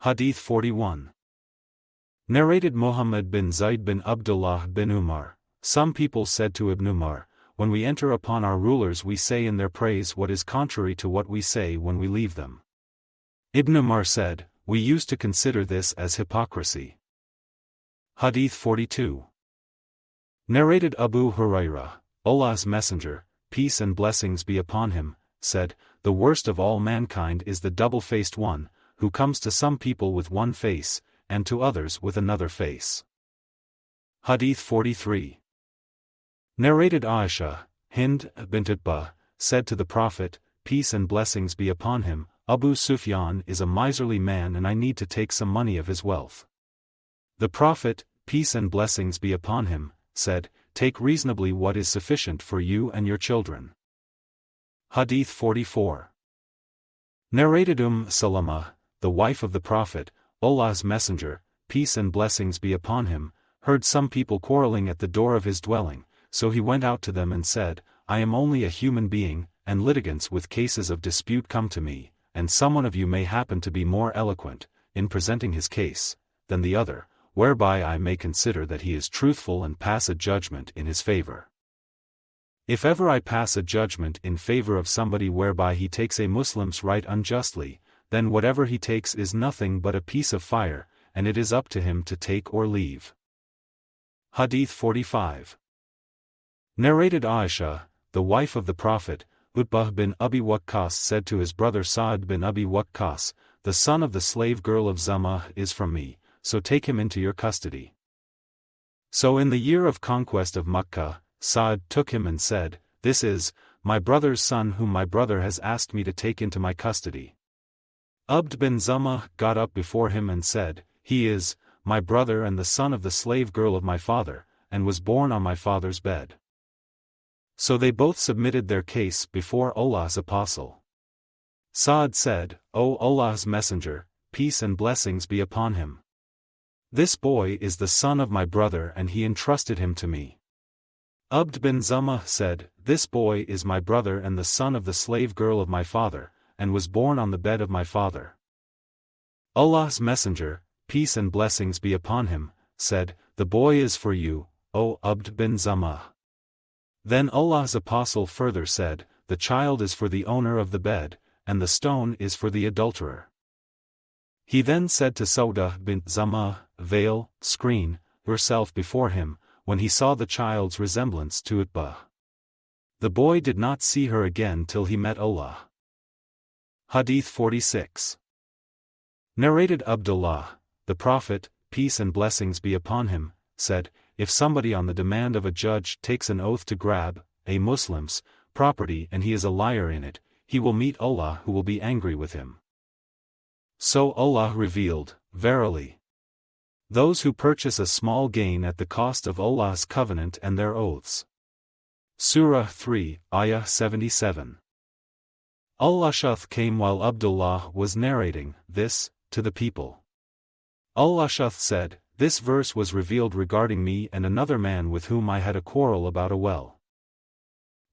Hadīth 41. Narrated Muhammad bin Zayd bin Abdullāh bin Umar. Some people said to Ibn Umar, when we enter upon our rulers we say in their praise what is contrary to what we say when we leave them. Ibn Umar said, we used to consider this as hypocrisy. Hadīth 42. Narrated Abu Hurairah, Allah's Messenger, peace and blessings be upon him, said, the worst of all mankind is the double-faced one, who comes to some people with one face, and to others with another face. Hadīth 43. Narrated Aisha, Hind bint Utbah, said to the Prophet, peace and blessings be upon him, Abu Sufyan is a miserly man and I need to take some money of his wealth. The Prophet, peace and blessings be upon him, said, take reasonably what is sufficient for you and your children. Hadīth 44. Narrated Salama, the wife of the Prophet, Allah's Messenger, peace and blessings be upon him, heard some people quarreling at the door of his dwelling, so he went out to them and said, I am only a human being, and litigants with cases of dispute come to me, and someone of you may happen to be more eloquent, in presenting his case, than the other, whereby I may consider that he is truthful and pass a judgment in his favor. If ever I pass a judgment in favor of somebody whereby he takes a Muslim's right unjustly, then whatever he takes is nothing but a piece of fire, and it is up to him to take or leave. Hadīth 45. Narrated Aisha, the wife of the Prophet, Utbah bin Abi Waqqas said to his brother Sa'd bin Abi Waqqas, the son of the slave girl of Zamah is from me, so take him into your custody. So in the year of conquest of Makkah, Sa'd took him and said, this is, my brother's son whom my brother has asked me to take into my custody. Abd bin Zamah got up before him and said, he is, my brother and the son of the slave girl of my father, and was born on my father's bed. So they both submitted their case before Allah's apostle. Sa'd said, O Allah's Messenger, peace and blessings be upon him. This boy is the son of my brother and he entrusted him to me. Abd bin Zamah said, this boy is my brother and the son of the slave girl of my father, and was born on the bed of my father. Allah's Messenger, peace and blessings be upon him, said, the boy is for you, O Abd bin Zamah. Then Allah's apostle further said, the child is for the owner of the bed, and the stone is for the adulterer. He then said to Saudah bint Zamah, veil, screen, herself before him, when he saw the child's resemblance to Utbah. The boy did not see her again till he met Allah. Hadīth 46. Narrated Abdullāh, the Prophet, peace and blessings be upon him, said, if somebody on the demand of a judge takes an oath to grab a Muslim's property and he is a liar in it, he will meet Allah who will be angry with him. So Allah revealed, verily, those who purchase a small gain at the cost of Allah's covenant and their oaths. Surah 3, Ayah 77. Al-Ash'ath came while Abdullah was narrating this to the people. Al-Ash'ath said, this verse was revealed regarding me and another man with whom I had a quarrel about a well.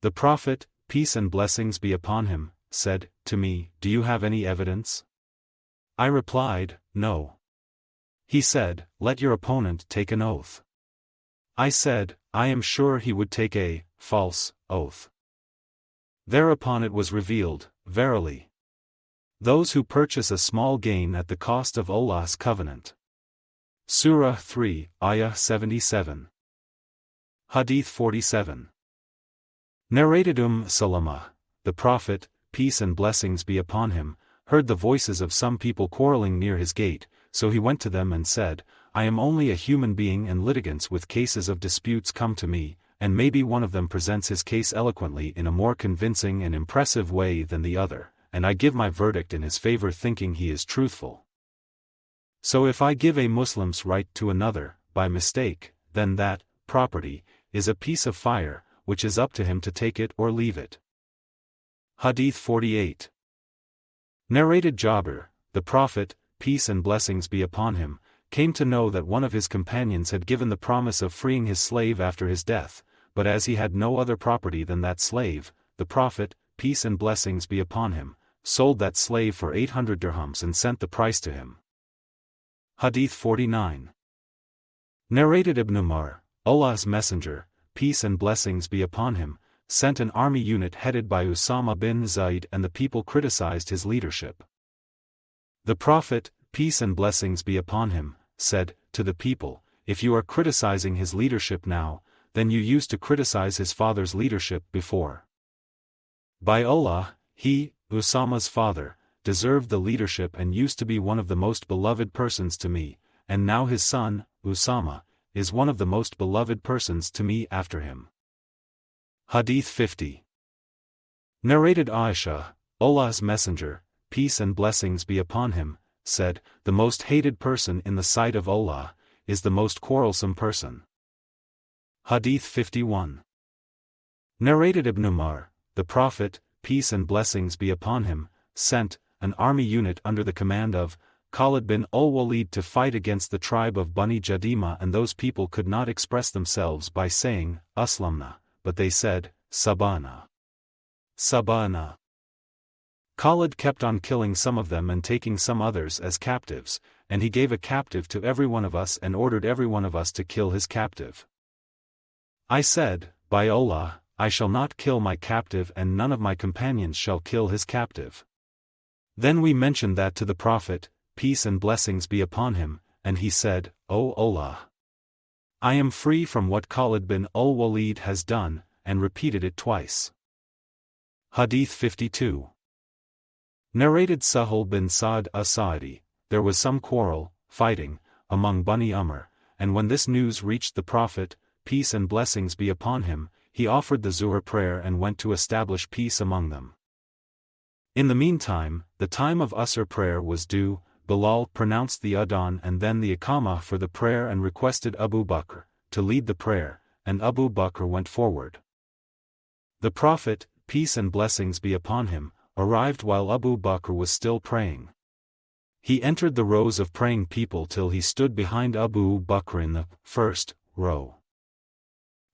The Prophet, peace and blessings be upon him, said to me, do you have any evidence? I replied, no. He said, let your opponent take an oath. I said, I am sure he would take a false oath. Thereupon it was revealed, verily, those who purchase a small gain at the cost of Allah's covenant. Surah 3, Ayah 77. Hadīth 47. Narrated Salama, the Prophet, peace and blessings be upon him, heard the voices of some people quarreling near his gate, so he went to them and said, I am only a human being and litigants with cases of disputes come to me, and maybe one of them presents his case eloquently in a more convincing and impressive way than the other, and I give my verdict in his favor thinking he is truthful. So if I give a Muslim's right to another, by mistake, then that property is a piece of fire, which is up to him to take it or leave it. Hadīth 48. Narrated Jabir, the Prophet, peace and blessings be upon him, came to know that one of his companions had given the promise of freeing his slave after his death, but as he had no other property than that slave, the Prophet, peace and blessings be upon him, sold that slave for 800 dirhams and sent the price to him. Hadīth 49. Narrated Ibn Umar, Allah's Messenger, peace and blessings be upon him, sent an army unit headed by Usama bin Zayd, and the people criticized his leadership. The Prophet, peace and blessings be upon him, said to the people, if you are criticizing his leadership now, then you used to criticize his father's leadership before. By Allah, he, Usama's father, deserved the leadership and used to be one of the most beloved persons to me, and now his son, Usama, is one of the most beloved persons to me after him. Hadīth 50. Narrated Aisha, Allah's Messenger, peace and blessings be upon him, said, the most hated person in the sight of Allah, is the most quarrelsome person. Hadīth 51. Narrated Ibn Umar, the Prophet, peace and blessings be upon him, sent an army unit under the command of Khalid bin al-Walid to fight against the tribe of Bani Jadima, and those people could not express themselves by saying, Aslamna, but they said, Sabana. Sabana. Khalid kept on killing some of them and taking some others as captives, and he gave a captive to every one of us and ordered every one of us to kill his captive. I said, by Allah, I shall not kill my captive and none of my companions shall kill his captive. Then we mentioned that to the Prophet, peace and blessings be upon him, and he said, O Allah! I am free from what Khalid bin al-Walid has done, and repeated it twice. Hadīth 52. Narrated Sahal bin Sa'd as-Sa'idi, there was some quarrel, fighting, among Bani Amr, and when this news reached the Prophet, peace and blessings be upon him, he offered the Zuhr prayer and went to establish peace among them. In the meantime, the time of Asr prayer was due. Bilal pronounced the Adhan and then the Iqamah for the prayer and requested Abu Bakr to lead the prayer, and Abu Bakr went forward. The Prophet, peace and blessings be upon him, arrived while Abu Bakr was still praying. He entered the rows of praying people till he stood behind Abu Bakr in the first row.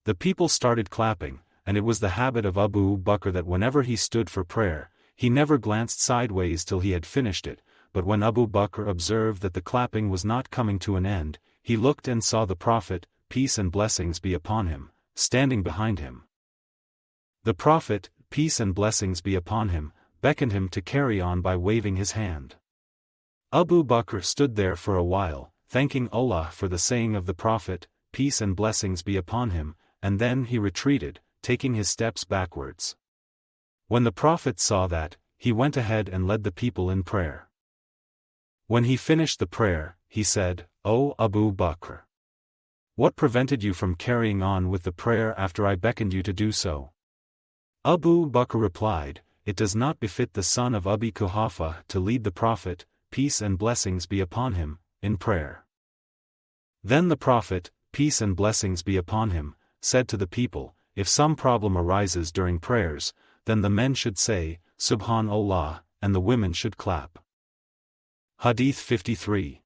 The people started clapping, and it was the habit of Abu Bakr that whenever he stood for prayer, he never glanced sideways till he had finished it, but when Abu Bakr observed that the clapping was not coming to an end, he looked and saw the Prophet, peace and blessings be upon him, standing behind him. The Prophet, peace and blessings be upon him, beckoned him to carry on by waving his hand. Abu Bakr stood there for a while, thanking Allah for the saying of the Prophet, peace and blessings be upon him, and then he retreated, taking his steps backwards. When the Prophet saw that, he went ahead and led the people in prayer. When he finished the prayer, he said, O Abu Bakr! What prevented you from carrying on with the prayer after I beckoned you to do so? Abu Bakr replied, It does not befit the son of Abi Quhafa to lead the Prophet, peace and blessings be upon him, in prayer. Then the Prophet, peace and blessings be upon him, said to the people, if some problem arises during prayers, then the men should say, Subhanallah, and the women should clap. Hadīth 53.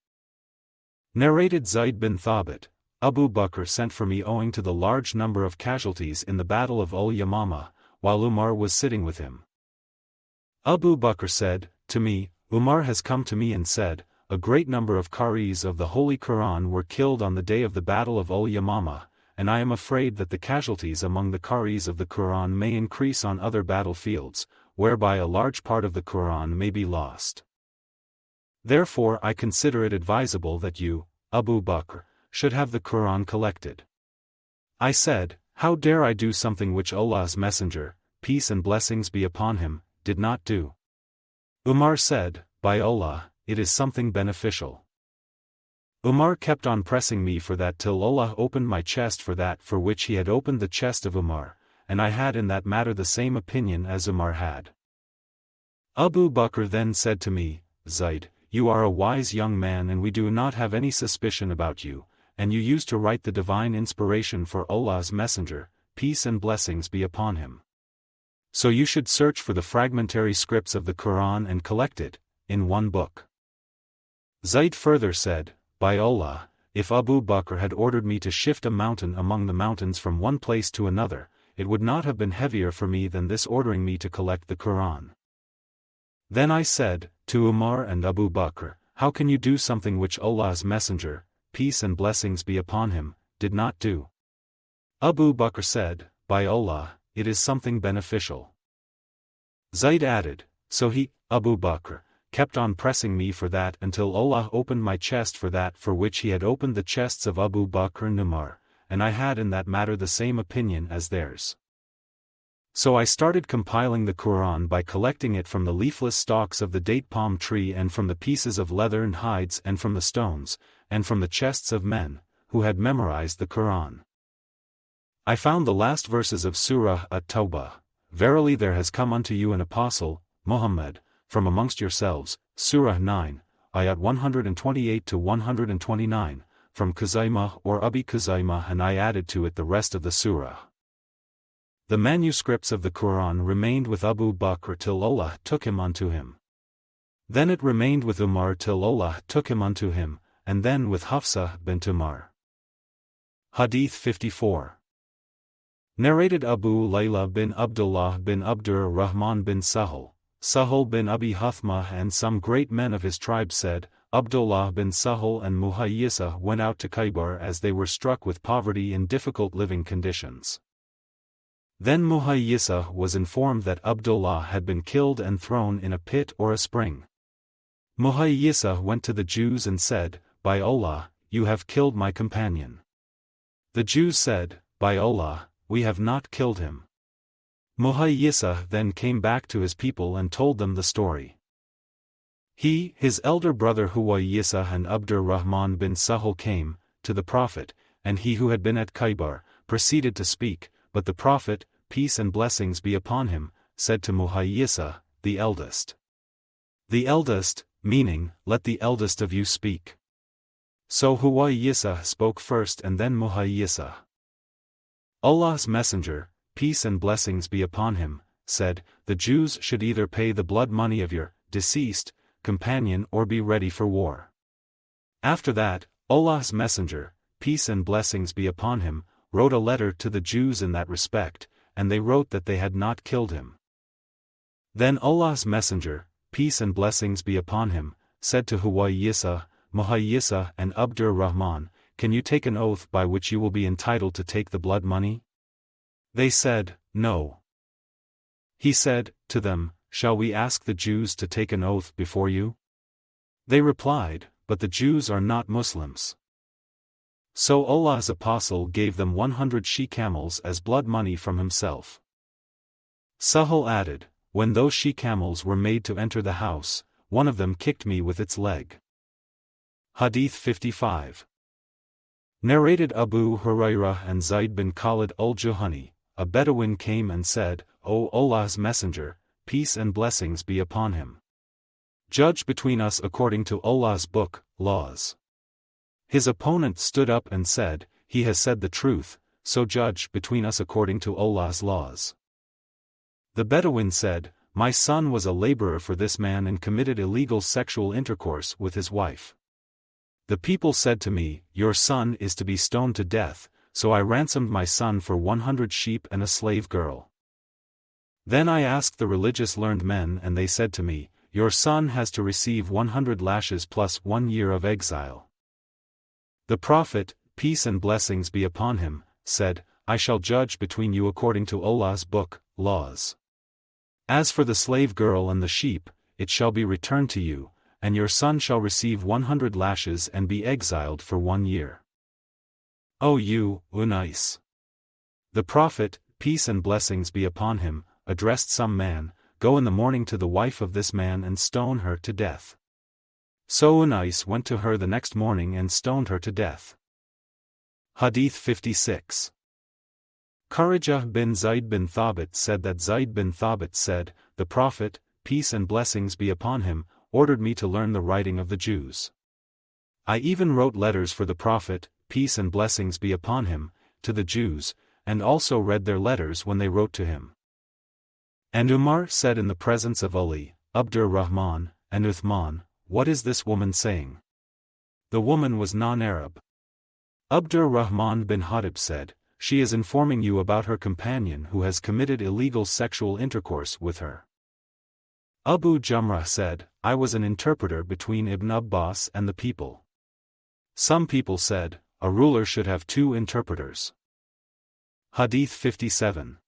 Narrated Zayd bin Thabit, Abu Bakr sent for me owing to the large number of casualties in the battle of Al-Yamamah, while Umar was sitting with him. Abu Bakr said, to me, Umar has come to me and said, a great number of Qaris of the Holy Quran were killed on the day of the battle of Al-Yamamah, and I am afraid that the casualties among the Qaris of the Quran may increase on other battlefields, whereby a large part of the Quran may be lost. Therefore I consider it advisable that you, Abu Bakr, should have the Quran collected. I said, how dare I do something which Allah's Messenger, peace and blessings be upon him, did not do? Umar said, by Allah, it is something beneficial. Umar kept on pressing me for that till Allah opened my chest for that for which he had opened the chest of Umar, and I had in that matter the same opinion as Umar had. Abu Bakr then said to me, Zayd, you are a wise young man and we do not have any suspicion about you, and you used to write the divine inspiration for Allah's Messenger, peace and blessings be upon him. So you should search for the fragmentary scripts of the Quran and collect it, in one book. Zayd further said, by Allah, if Abu Bakr had ordered me to shift a mountain among the mountains from one place to another, it would not have been heavier for me than this ordering me to collect the Quran. Then I said, to Umar and Abu Bakr, how can you do something which Allah's Messenger, peace and blessings be upon him, did not do? Abu Bakr said, by Allah, it is something beneficial. Zayd added, so he, Abu Bakr, kept on pressing me for that until Allah opened my chest for that for which he had opened the chests of Abu Bakr and Umar, and I had in that matter the same opinion as theirs. So I started compiling the Quran by collecting it from the leafless stalks of the date palm tree and from the pieces of leather and hides and from the stones, and from the chests of men, who had memorized the Quran. I found the last verses of Surah At-Tawbah, verily there has come unto you an apostle, Muhammad, from amongst yourselves, Surah 9, ayat 128 to 129, from Khuzaymah or Abi Khuzaymah, and I added to it the rest of the surah. The manuscripts of the Quran remained with Abu Bakr till Allah took him unto him. Then it remained with Umar till Allah took him unto him, and then with Hafsa bint Umar. Hadīth 54. Narrated Abu Layla bin Abdullāh bin Abdur Rahman bin Sahal bin Abi Huthmah and some great men of his tribe said, Abdullāh bin Sahal and Muhayyisa went out to Khaybar as they were struck with poverty and difficult living conditions. Then Muhayyisa was informed that Abdullāh had been killed and thrown in a pit or a spring. Muhayyisa went to the Jews and said, by Allah, you have killed my companion. The Jews said, by Allah, we have not killed him. Muhayyisa then came back to his people and told them the story. He, his elder brother Huwayyisa and Abdur Rahman bin Sahal came to the Prophet, and he who had been at Khaybar proceeded to speak, but the Prophet, peace and blessings be upon him, said to Muhayyisa, the eldest. The eldest, meaning, let the eldest of you speak. So Huwayyisa spoke first and then Muhayyisa. Allah's Messenger, peace and blessings be upon him, said, the Jews should either pay the blood money of your deceased companion or be ready for war. After that, Allah's Messenger, peace and blessings be upon him, wrote a letter to the Jews in that respect, and they wrote that they had not killed him. Then Allah's Messenger, peace and blessings be upon him, said to Huwayyisa, Muhayyisa and Abdur Rahman, can you take an oath by which you will be entitled to take the blood money? They said, no. He said to them, shall we ask the Jews to take an oath before you? They replied, but the Jews are not Muslims. So Allah's Apostle gave them 100 she-camels as blood money from himself. Sahal added, when those she-camels were made to enter the house, one of them kicked me with its leg. Hadīth 55. Narrated Abu Hurairah and Zayd bin Khalid al-Juhani, a Bedouin came and said, O Allah's Messenger, peace and blessings be upon him. Judge between us according to Allah's book, laws. His opponent stood up and said, he has said the truth, so judge between us according to Allah's laws. The Bedouin said, my son was a laborer for this man and committed illegal sexual intercourse with his wife. The people said to me, your son is to be stoned to death, so I ransomed my son for 100 sheep and a slave girl. Then I asked the religious learned men and they said to me, your son has to receive 100 lashes plus 1 year of exile. The Prophet, peace and blessings be upon him, said, I shall judge between you according to Allah's book, laws. As for the slave girl and the sheep, it shall be returned to you, and your son shall receive 100 lashes and be exiled for 1 year. O you, Unais! The Prophet, peace and blessings be upon him, addressed some man, go in the morning to the wife of this man and stone her to death. So Unais went to her the next morning and stoned her to death. Hadīth 56. Kharija bin Zayd bin Thabit said that Zayd bin Thabit said, the Prophet, peace and blessings be upon him, ordered me to learn the writing of the Jews. I even wrote letters for the Prophet, peace and blessings be upon him, to the Jews, and also read their letters when they wrote to him. And Umar said in the presence of Ali, Abdur Rahman, and Uthman, what is this woman saying? The woman was non-Arab. Abdur Rahman bin Hatib said, she is informing you about her companion who has committed illegal sexual intercourse with her. Abu Jamrah said, I was an interpreter between Ibn Abbas and the people. Some people said, a ruler should have 2 interpreters. Hadith 57.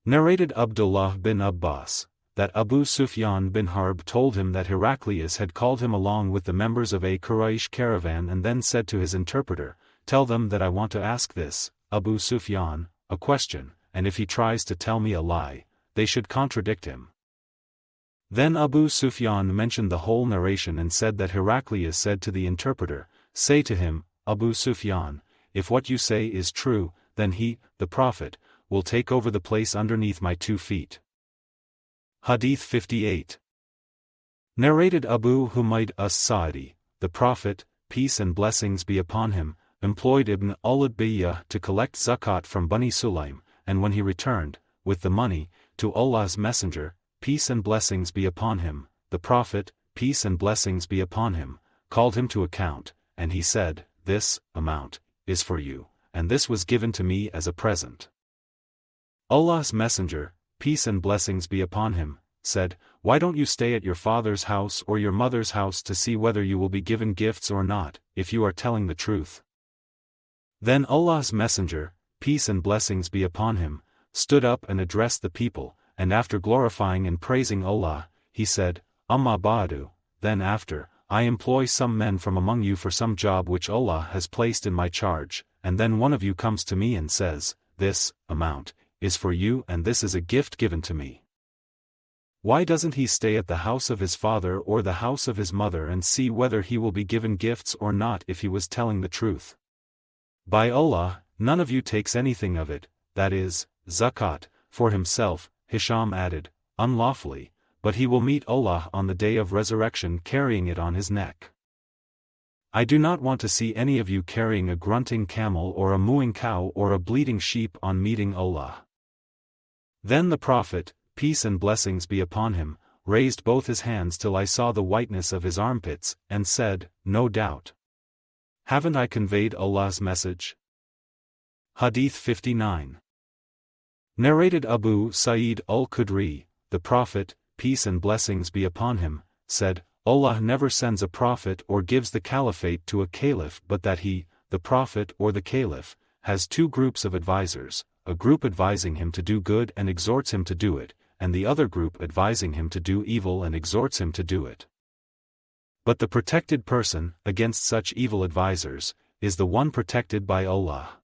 Narrated Abdullāh bin Abbas, that Abu Sufyan bin Harb told him that Heraclius had called him along with the members of a Quraysh caravan and then said to his interpreter, tell them that I want to ask this, Abu Sufyan, a question, and if he tries to tell me a lie, they should contradict him. Then Abu Sufyan mentioned the whole narration and said that Heraclius said to the interpreter, say to him, Abu Sufyan, if what you say is true, then he, the Prophet, will take over the place underneath my 2 feet. Hadith 58. Narrated Abu Humayd as-Sa'idi, the Prophet, peace and blessings be upon him, employed Ibn al-Biyah to collect zakat from Bani Sulaym, and when he returned, with the money, to Allah's Messenger, peace and blessings be upon him, the Prophet, peace and blessings be upon him, called him to account, and he said, this amount is for you, and this was given to me as a present. Allah's Messenger, peace and blessings be upon him, said, why don't you stay at your father's house or your mother's house to see whether you will be given gifts or not, if you are telling the truth? Then Allah's Messenger, peace and blessings be upon him, stood up and addressed the people, and after glorifying and praising Allah, he said, Amma ba'du, then after, I employ some men from among you for some job which Allah has placed in my charge, and then one of you comes to me and says, this amount is for you and this is a gift given to me. Why doesn't he stay at the house of his father or the house of his mother and see whether he will be given gifts or not if he was telling the truth? By Allah, none of you takes anything of it, that is, zakat, for himself, Hisham added, unlawfully, but he will meet Allah on the day of resurrection carrying it on his neck. I do not want to see any of you carrying a grunting camel or a mooing cow or a bleating sheep on meeting Allah. Then the Prophet, peace and blessings be upon him, raised both his hands till I saw the whiteness of his armpits, and said, no doubt. Haven't I conveyed Allah's message? Hadith 59. Narrated Abu Sa'id al-Khudri, the Prophet, peace and blessings be upon him, said, Allah never sends a prophet or gives the caliphate to a caliph but that he, the Prophet or the caliph, has 2 groups of advisors, a group advising him to do good and exhorts him to do it, and the other group advising him to do evil and exhorts him to do it. But the protected person, against such evil advisors, is the one protected by Allah.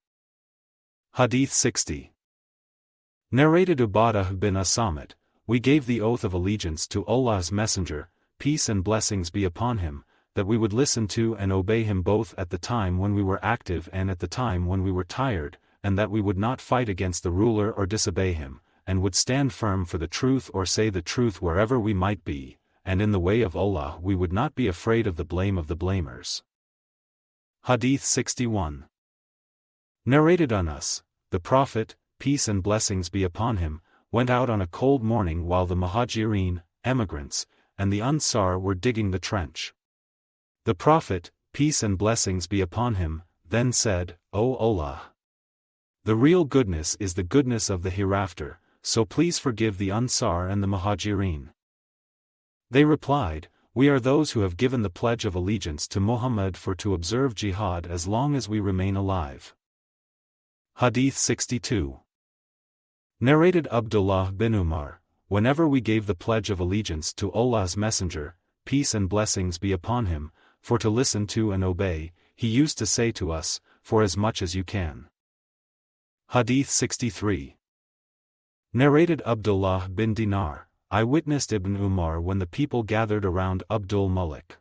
Hadith 60. Narrated Ubadah bin Asamit, we gave the oath of allegiance to Allah's Messenger, peace and blessings be upon him, that we would listen to and obey him both at the time when we were active and at the time when we were tired, and that we would not fight against the ruler or disobey him, and would stand firm for the truth or say the truth wherever we might be, and in the way of Allah we would not be afraid of the blame of the blamers. Hadith 61. Narrated Anas, the Prophet, peace and blessings be upon him, went out on a cold morning while the Muhajirin, emigrants, and the Ansar were digging the trench. The Prophet, peace and blessings be upon him, then said, O Allah! The real goodness is the goodness of the hereafter, so please forgive the Ansar and the Muhajirin. They replied, we are those who have given the pledge of allegiance to Muhammad for to observe jihad as long as we remain alive. Hadith 62. Narrated Abdullāh bin Umar, whenever we gave the pledge of allegiance to Allah's Messenger, peace and blessings be upon him, for to listen to and obey, he used to say to us, for as much as you can. Hadith 63. Narrated Abdullāh bin Dinar, I witnessed Ibn Umar when the people gathered around Abdul Malik.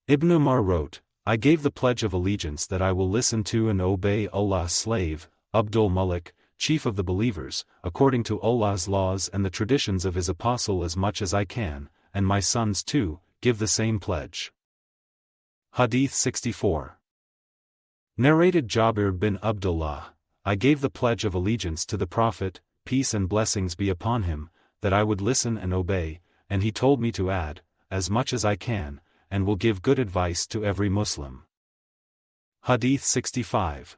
Ibn Umar wrote, I gave the pledge of allegiance that I will listen to and obey Allah's slave, Abdul Malik, chief of the believers, according to Allah's laws and the traditions of his apostle as much as I can, and my sons too, give the same pledge. Hadith 64. Narrated Jabir bin Abdullah, I gave the pledge of allegiance to the Prophet, peace and blessings be upon him, that I would listen and obey, and he told me to add, as much as I can, and will give good advice to every Muslim. Hadith 65.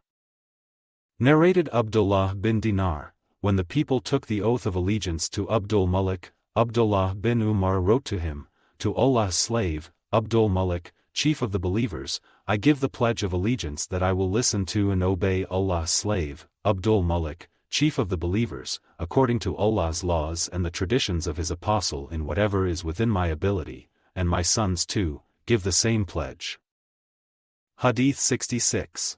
Narrated Abdullah bin Dinar, when the people took the oath of allegiance to Abdul Malik, Abdullāh bin Umar wrote to him, "To Allah's slave, Abdul Malik, chief of the believers, I give the pledge of allegiance that I will listen to and obey Allah's slave, Abdul Malik, chief of the believers, according to Allah's laws and the traditions of his apostle in whatever is within my ability, and my sons too, give the same pledge." Hadīth 66.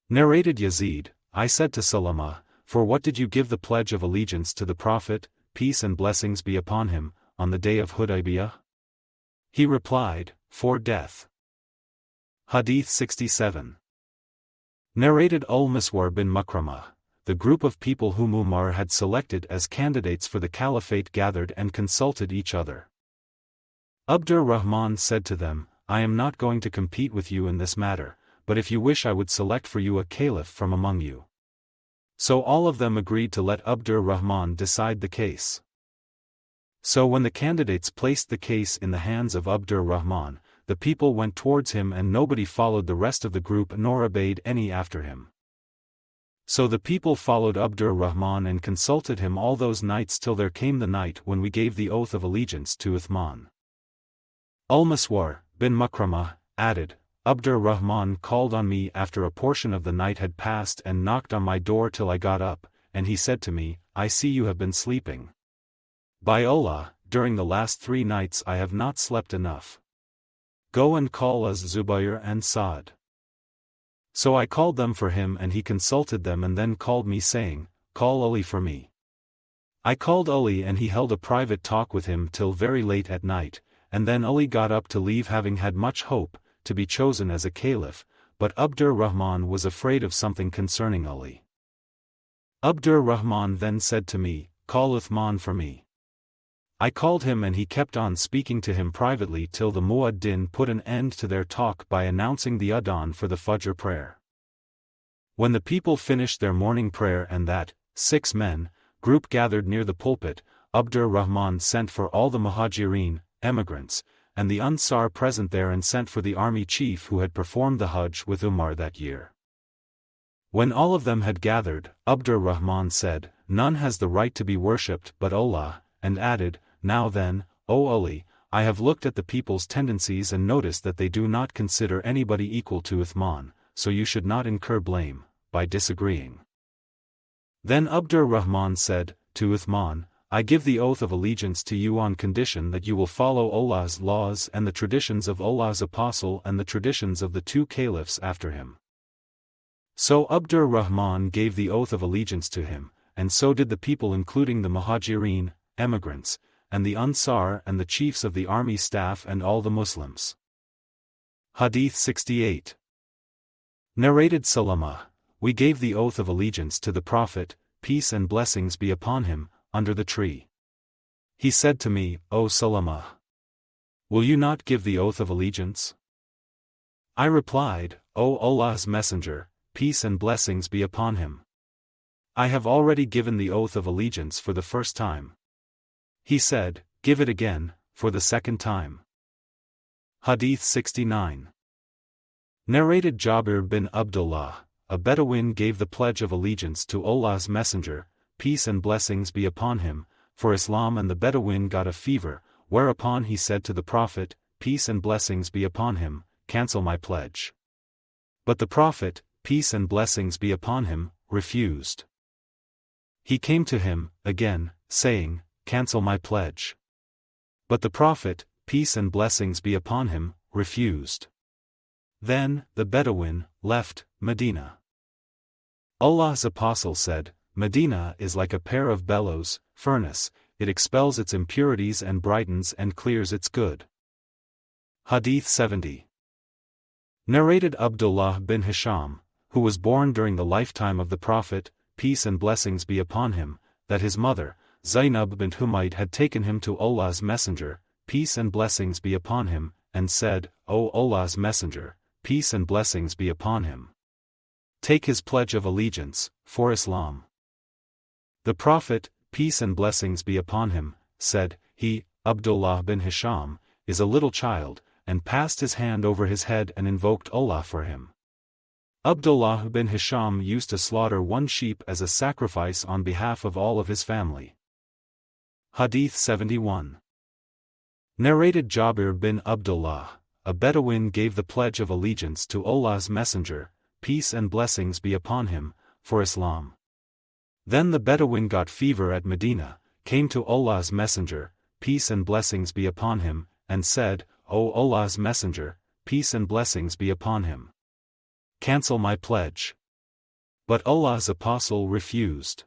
Narrated Yazid, I said to Salamah, "For what did you give the pledge of allegiance to the Prophet, peace and blessings be upon him, on the day of Hudaybiyah?" He replied, "For death." Hadīth 67. Narrated Al-Miswar bin Makramah, the group of people whom Umar had selected as candidates for the caliphate gathered and consulted each other. Abdur-Rahman said to them, "I am not going to compete with you in this matter, but if you wish I would select for you a caliph from among you." So all of them agreed to let Abdur-Rahman decide the case. So when the candidates placed the case in the hands of Abdur-Rahman, the people went towards him and nobody followed the rest of the group nor obeyed any after him. So the people followed Abdur-Rahman and consulted him all those nights till there came the night when we gave the oath of allegiance to Uthman. Al-Miswar bin Makramah added, "Abdur-Rahman called on me after a portion of the night had passed and knocked on my door till I got up, and he said to me, 'I see you have been sleeping. By Allah, during the last 3 nights I have not slept enough. Go and call us Zubayr and Saad.' So I called them for him and he consulted them and then called me saying, 'Call Ali for me.' I called Ali and he held a private talk with him till very late at night, and then Ali got up to leave having had much hope to be chosen as a caliph, but Abdur-Rahman was afraid of something concerning Ali. Abdur-Rahman then said to me, 'Call Uthman for me.' I called him and he kept on speaking to him privately till the Muaddin put an end to their talk by announcing the Adhan for the Fajr prayer. When the people finished their morning prayer and that 6 men group gathered near the pulpit, Abdur-Rahman sent for all the Muhajirin, emigrants, and the Ansar present there and sent for the army chief who had performed the Hajj with Umar that year. When all of them had gathered, Abdur-Rahman said, "None has the right to be worshipped but Allah," and added, "Now then, O Ali, I have looked at the people's tendencies and noticed that they do not consider anybody equal to Uthman, so you should not incur blame by disagreeing." Then Abdur-Rahman said, to Uthman, "I give the oath of allegiance to you on condition that you will follow Allah's laws and the traditions of Allah's apostle and the traditions of the 2 caliphs after him." So Abdur-Rahman gave the oath of allegiance to him, and so did the people including the Muhajirin, emigrants, and the Ansar and the chiefs of the army staff and all the Muslims. Hadīth 68. Narrated Salamah, we gave the oath of allegiance to the Prophet, peace and blessings be upon him, under the tree. He said to me, "O Salamah, will you not give the oath of allegiance?" I replied, "O Allah's Messenger, peace and blessings be upon him, I have already given the oath of allegiance for the first time." He said, "Give it again, for the second time." Hadīth 69. Narrated Jabir bin Abdullāh, a Bedouin gave the pledge of allegiance to Allah's Messenger, peace and blessings be upon him, for Islam, and the Bedouin got a fever, whereupon he said to the Prophet, peace and blessings be upon him, "Cancel my pledge." But the Prophet, peace and blessings be upon him, refused. He came to him, again, saying, "Cancel my pledge." But the Prophet, peace and blessings be upon him, refused. Then, the Bedouin left Medina. Allah's Apostle said, "Medina is like a pair of bellows, furnace, it expels its impurities and brightens and clears its good." Hadīth 70. Narrated Abdullāh bin Hisham, who was born during the lifetime of the Prophet, peace and blessings be upon him, that his mother, Zaynab bint Humayd had taken him to Allah's Messenger, peace and blessings be upon him, and said, "O Allah's Messenger, peace and blessings be upon him, take his pledge of allegiance, for Islam." The Prophet, peace and blessings be upon him, said, "He, Abdullāh bin Hisham, is a little child," and passed his hand over his head and invoked Allah for him. Abdullāh bin Hisham used to slaughter 1 sheep as a sacrifice on behalf of all of his family. Hadīth 71. Narrated Jabir bin Abdullāh, a Bedouin gave the pledge of allegiance to Allah's Messenger, peace and blessings be upon him, for Islam. Then the Bedouin got fever at Medina, came to Allah's Messenger, peace and blessings be upon him, and said, O Allah's Messenger, peace and blessings be upon him. Cancel my pledge. But Allah's Apostle refused.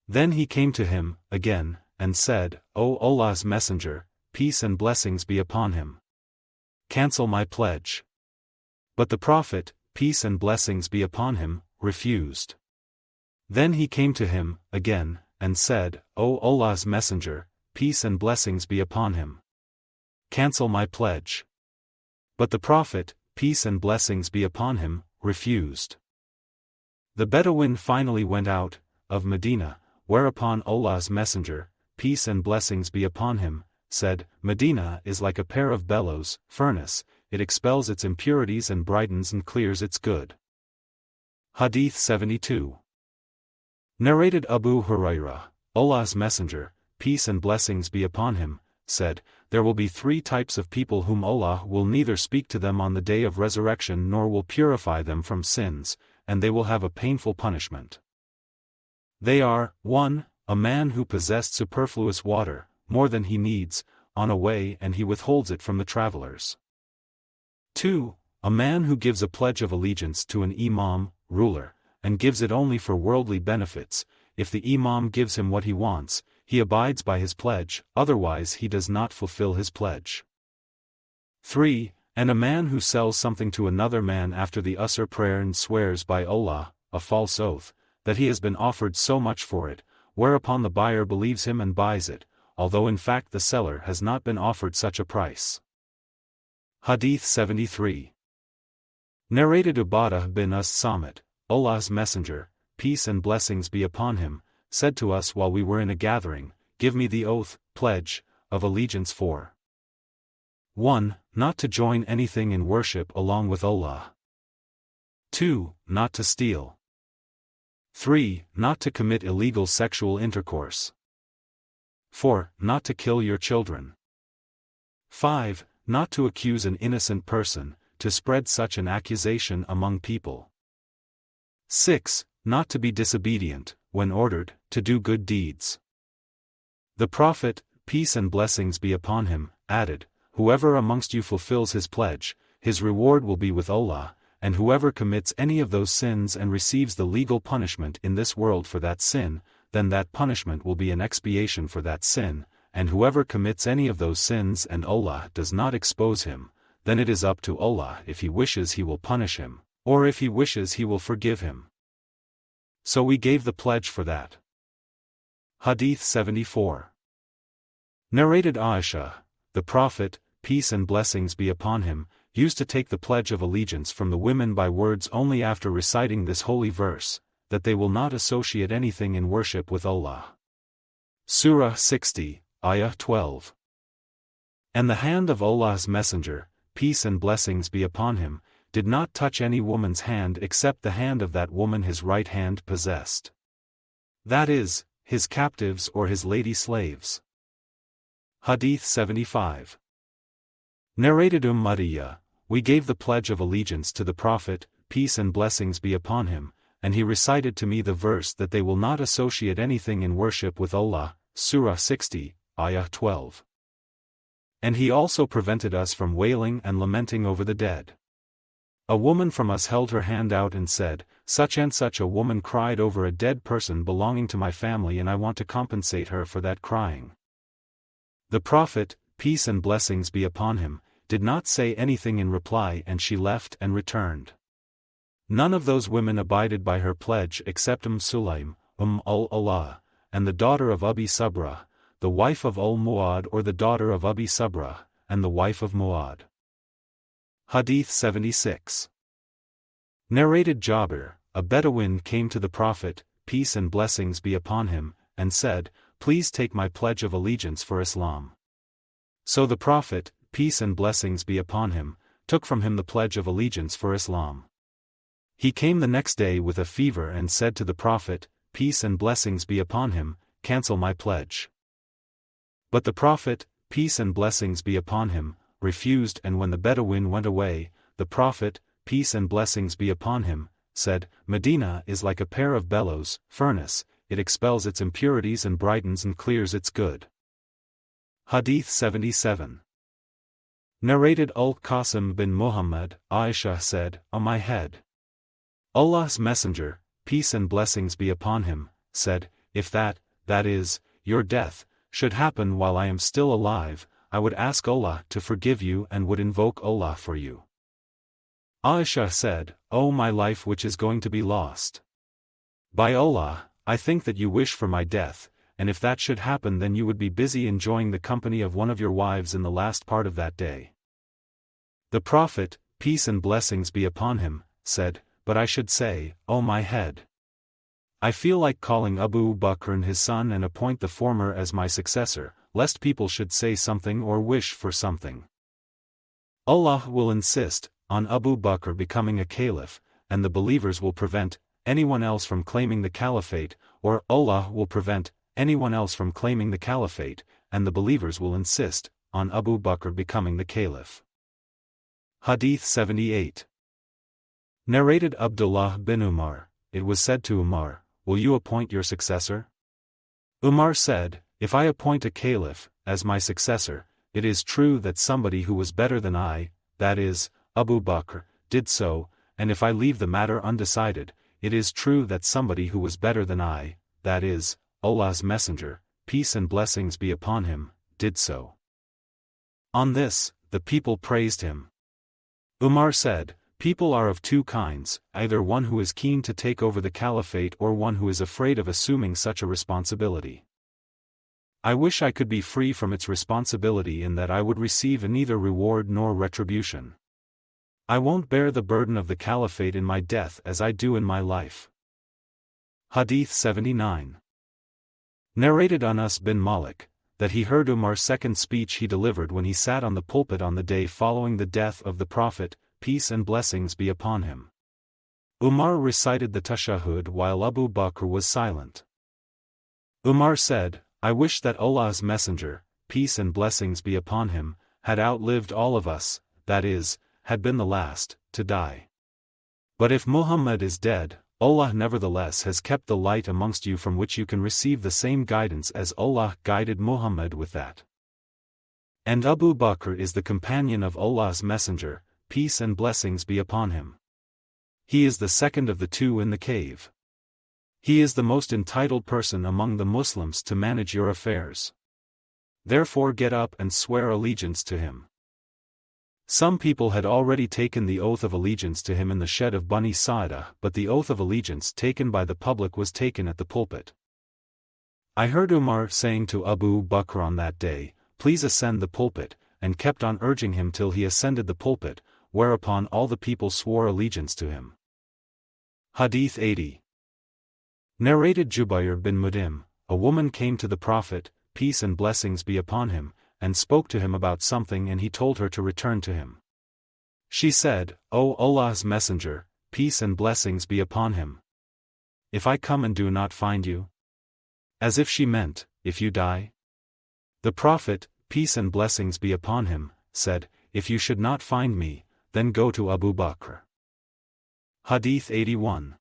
Then he came to him, again, and said, O Allah's Messenger, peace and blessings be upon him. Cancel my pledge. But the Prophet, peace and blessings be upon him, refused. Then he came to him, again, and said, O Allah's Messenger, peace and blessings be upon him. Cancel my pledge. But the Prophet, peace and blessings be upon him, refused. The Bedouin finally went out of Medina, whereupon Allah's Messenger, peace and blessings be upon him, said, Medina is like a pair of bellows, furnace, it expels its impurities and brightens and clears its good. Hadīth 72. Narrated Abu Hurairah, Allah's Messenger, peace and blessings be upon him, said, There will be 3 types of people whom Allah will neither speak to them on the day of resurrection nor will purify them from sins, and they will have a painful punishment. They are, 1, a man who possessed superfluous water, more than he needs, on a way and he withholds it from the travelers. 2, a man who gives a pledge of allegiance to an Imam, ruler, and gives it only for worldly benefits. If the Imam gives him what he wants, he abides by his pledge, otherwise he does not fulfill his pledge. 3, and a man who sells something to another man after the Asr prayer and swears by Allah, a false oath, that he has been offered so much for it, whereupon the buyer believes him and buys it, although in fact the seller has not been offered such a price. Hadīth 73. Narrated Ubadah bin As-Samit, Allah's Messenger, peace and blessings be upon him, said to us while we were in a gathering, Give me the oath, pledge, of allegiance for 1. Not to join anything in worship along with Allah. 2. Not to steal. 3. Not to commit illegal sexual intercourse. 4. Not to kill your children. 5. Not to accuse an innocent person, to spread such an accusation among people. 6. Not to be disobedient, when ordered, to do good deeds. The Prophet, peace and blessings be upon him, added, Whoever amongst you fulfills his pledge, his reward will be with Allah, and whoever commits any of those sins and receives the legal punishment in this world for that sin, then that punishment will be an expiation for that sin, and whoever commits any of those sins and Allah does not expose him, then it is up to Allah if he wishes he will punish him, or if he wishes he will forgive him. So we gave the pledge for that. Hadīth 74. Narrated Aisha, the Prophet, peace and blessings be upon him, used to take the pledge of allegiance from the women by words only after reciting this holy verse, that they will not associate anything in worship with Allah. Surah 60, Ayah 12. And the hand of Allah's Messenger, peace and blessings be upon him, did not touch any woman's hand except the hand of that woman his right hand possessed. That is, his captives or his lady slaves. Hadīth 75. Narrated Maryah, we gave the pledge of allegiance to the Prophet, peace and blessings be upon him, and he recited to me the verse that they will not associate anything in worship with Allah, Surah 60, Ayah 12. And he also prevented us from wailing and lamenting over the dead. A woman from us held her hand out and said, Such and such a woman cried over a dead person belonging to my family and I want to compensate her for that crying. The Prophet, peace and blessings be upon him, did not say anything in reply and she left and returned. None of those women abided by her pledge except Sulaym, al-Allah, and the daughter of Abi Sabra, the wife of al-Mu'ad or the daughter of Abi Sabra, and the wife of Mu'ad. Hadīth 76. Narrated Jabir, a Bedouin came to the Prophet, peace and blessings be upon him, and said, Please take my pledge of allegiance for Islam. So the Prophet, peace and blessings be upon him, took from him the pledge of allegiance for Islam. He came the next day with a fever and said to the Prophet, peace and blessings be upon him, Cancel my pledge. But the Prophet, peace and blessings be upon him, refused, and when the Bedouin went away, the Prophet, peace and blessings be upon him, said, Medina is like a pair of bellows, furnace, it expels its impurities and brightens and clears its good. Hadith 77. Narrated Al-Qasim bin Muhammad, Aisha said, On my head. Allah's Messenger, peace and blessings be upon him, said, If that is, your death, should happen while I am still alive, I would ask Allah to forgive you and would invoke Allah for you. Aisha said, O my life which is going to be lost. By Allah, I think that you wish for my death, and if that should happen then you would be busy enjoying the company of one of your wives in the last part of that day. The Prophet, peace and blessings be upon him, said, But I should say, O my head. I feel like calling Abu Bakr and his son and appoint the former as my successor, lest people should say something or wish for something. Allah will insist on Abu Bakr becoming a caliph, and the believers will prevent anyone else from claiming the caliphate, or Allah will prevent anyone else from claiming the caliphate, and the believers will insist on Abu Bakr becoming the caliph. Hadith 78. Narrated Abdullāh bin Umar, it was said to Umar, Will you appoint your successor? Umar said, If I appoint a caliph as my successor, it is true that somebody who was better than I, that is, Abu Bakr, did so, and if I leave the matter undecided, it is true that somebody who was better than I, that is, Allah's Messenger, peace and blessings be upon him, did so. On this, the people praised him. Umar said, People are of two kinds, either one who is keen to take over the caliphate or one who is afraid of assuming such a responsibility. I wish I could be free from its responsibility in that I would receive neither reward nor retribution. I won't bear the burden of the caliphate in my death as I do in my life. Hadith 79. Narrated Anas bin Malik, that he heard Umar's second speech he delivered when he sat on the pulpit on the day following the death of the Prophet, peace and blessings be upon him. Umar recited the tashahhud while Abu Bakr was silent. Umar said, I wish that Allah's Messenger, peace and blessings be upon him, had outlived all of us, that is, had been the last to die. But if Muhammad is dead, Allah nevertheless has kept the light amongst you from which you can receive the same guidance as Allah guided Muhammad with that. And Abu Bakr is the companion of Allah's Messenger, peace and blessings be upon him. He is the second of the two in the cave. He is the most entitled person among the Muslims to manage your affairs. Therefore get up and swear allegiance to him. Some people had already taken the oath of allegiance to him in the shed of Bani Sa'ida, but the oath of allegiance taken by the public was taken at the pulpit. I heard Umar saying to Abu Bakr on that day, Please ascend the pulpit, and kept on urging him till he ascended the pulpit, whereupon all the people swore allegiance to him. Hadith 80. Narrated Jubayr bin Mut'im, a woman came to the Prophet, peace and blessings be upon him, and spoke to him about something and he told her to return to him. She said, O Allah's Messenger, peace and blessings be upon him. If I come and do not find you? As if she meant, if you die? The Prophet, peace and blessings be upon him, said, If you should not find me, then go to Abu Bakr. Hadith 81.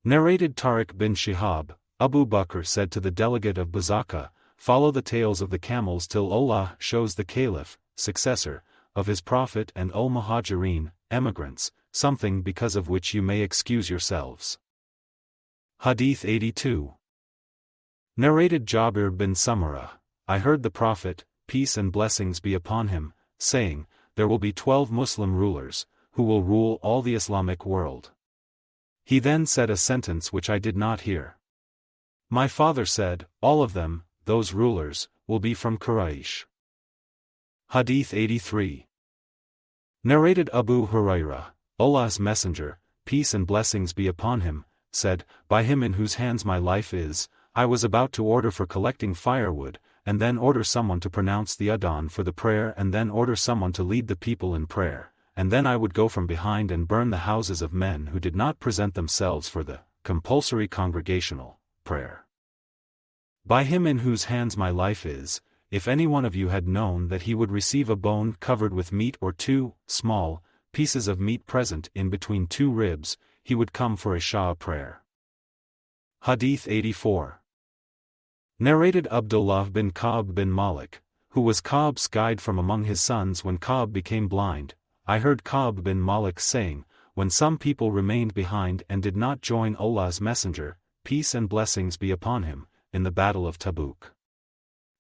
Narrated Tariq bin Shihab, Abu Bakr said to the delegate of Bazaka, Follow the tails of the camels till Allah shows the caliph, successor, of his prophet and al-Muhajirin, emigrants, something because of which you may excuse yourselves. Hadith 82. Narrated Jabir bin Samurah, I heard the Prophet, peace and blessings be upon him, saying, There will be 12 Muslim rulers, who will rule all the Islamic world. He then said a sentence which I did not hear. My father said, All of them, those rulers, will be from Quraysh. Hadith 83. Narrated Abu Hurairah, Allah's Messenger, peace and blessings be upon him, said, By him in whose hands my life is, I was about to order for collecting firewood, and then order someone to pronounce the adhan for the prayer and then order someone to lead the people in prayer, and then I would go from behind and burn the houses of men who did not present themselves for the compulsory congregational prayer. By him in whose hands my life is, if any one of you had known that he would receive a bone covered with meat or 2 small pieces of meat present in between 2 ribs, he would come for Isha prayer. Hadīth 84. Narrated Abdullāh bin Ka'b bin Malik, who was Ka'b's guide from among his sons when Ka'b became blind. I heard Ka'b bin Malik saying, when some people remained behind and did not join Allah's Messenger, peace and blessings be upon him, in the battle of Tabuk.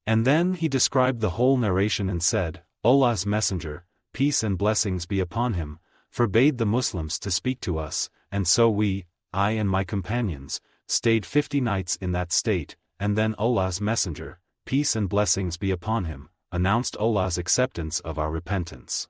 And then he described the whole narration and said, Allah's Messenger, peace and blessings be upon him, forbade the Muslims to speak to us, and so we, I and my companions, stayed 50 nights in that state, and then Allah's Messenger, peace and blessings be upon him, announced Allah's acceptance of our repentance.